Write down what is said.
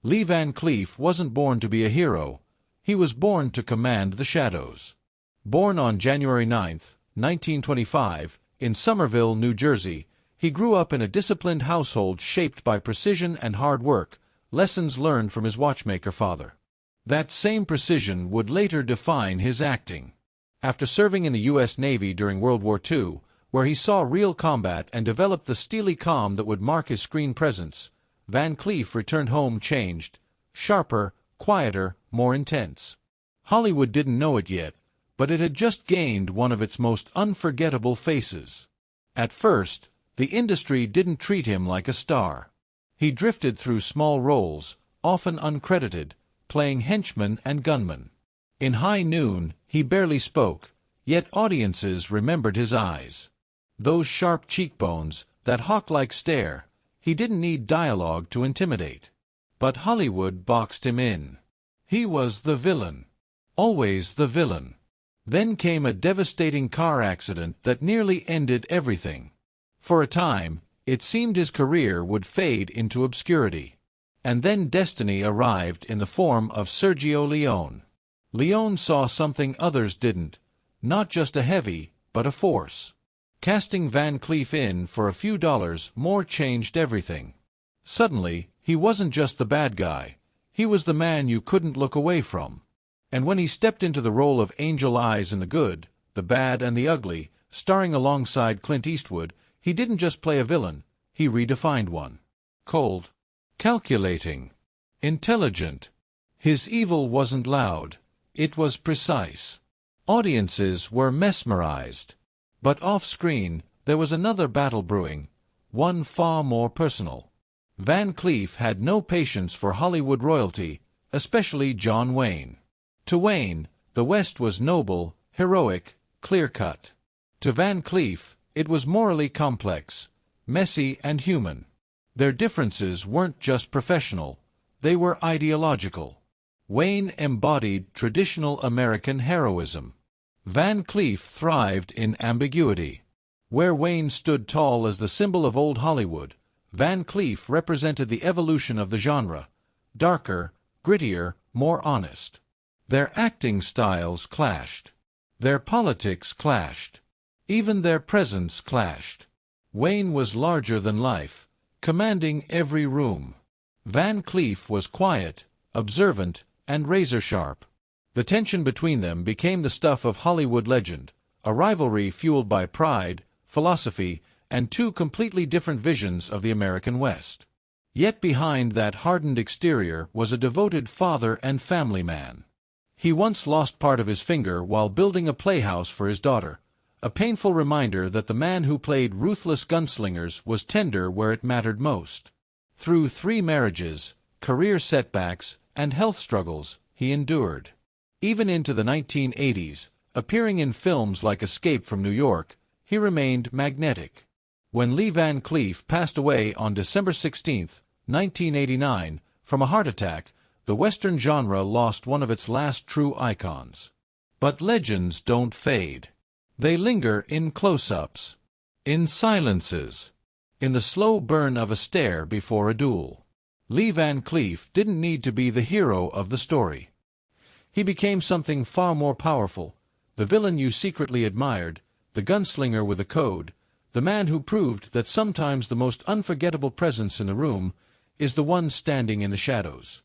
Lee Van Cleef wasn't born to be a hero. He was born to command the shadows. Born on January 9, 1925, in Somerville, New Jersey, he grew up in a disciplined household shaped by precision and hard work, lessons learned from his watchmaker father. That same precision would later define his acting. After serving in the U.S. Navy during World War II, where he saw real combat and developed the steely calm that would mark his screen presence, Van Cleef returned home changed, sharper, quieter, more intense. Hollywood didn't know it yet, but it had just gained one of its most unforgettable faces. At first, the industry didn't treat him like a star. He drifted through small roles, often uncredited, playing henchman and gunman. In High Noon, he barely spoke, yet audiences remembered his eyes. Those sharp cheekbones, that hawk-like stare, he didn't need dialogue to intimidate. But Hollywood boxed him in. He was the villain. Always the villain. Then came a devastating car accident that nearly ended everything. For a time, it seemed his career would fade into obscurity. And then destiny arrived in the form of Sergio Leone. Leone saw something others didn't, not just a heavy, but a force. Casting Van Cleef in for a few dollars more changed everything. Suddenly, he wasn't just the bad guy, he was the man you couldn't look away from. And when he stepped into the role of Angel Eyes in The Good, the Bad and the Ugly, starring alongside Clint Eastwood, he didn't just play a villain, he redefined one. Cold. Calculating. Intelligent. His evil wasn't loud, it was precise. Audiences were mesmerized. But off-screen, there was another battle brewing, one far more personal. Van Cleef had no patience for Hollywood royalty, especially John Wayne. To Wayne, the West was noble, heroic, clear-cut. To Van Cleef, it was morally complex, messy and human. Their differences weren't just professional, they were ideological. Wayne embodied traditional American heroism. Van Cleef thrived in ambiguity. Where Wayne stood tall as the symbol of old Hollywood, Van Cleef represented the evolution of the genre, darker, grittier, more honest. Their acting styles clashed. Their politics clashed. Even their presence clashed. Wayne was larger than life, commanding every room. Van Cleef was quiet, observant, and razor-sharp. The tension between them became the stuff of Hollywood legend, a rivalry fueled by pride, philosophy, and two completely different visions of the American West. Yet behind that hardened exterior was a devoted father and family man. He once lost part of his finger while building a playhouse for his daughter, a painful reminder that the man who played ruthless gunslingers was tender where it mattered most. Through 3 marriages, career setbacks, and health struggles, he endured. Even into the 1980s, appearing in films like Escape from New York, he remained magnetic. When Lee Van Cleef passed away on December 16, 1989, from a heart attack, the Western genre lost one of its last true icons. But legends don't fade. They linger in close-ups, in silences, in the slow burn of a stare before a duel. Lee Van Cleef didn't need to be the hero of the story. He became something far more powerful, the villain you secretly admired, the gunslinger with a code, the man who proved that sometimes the most unforgettable presence in the room is the one standing in the shadows.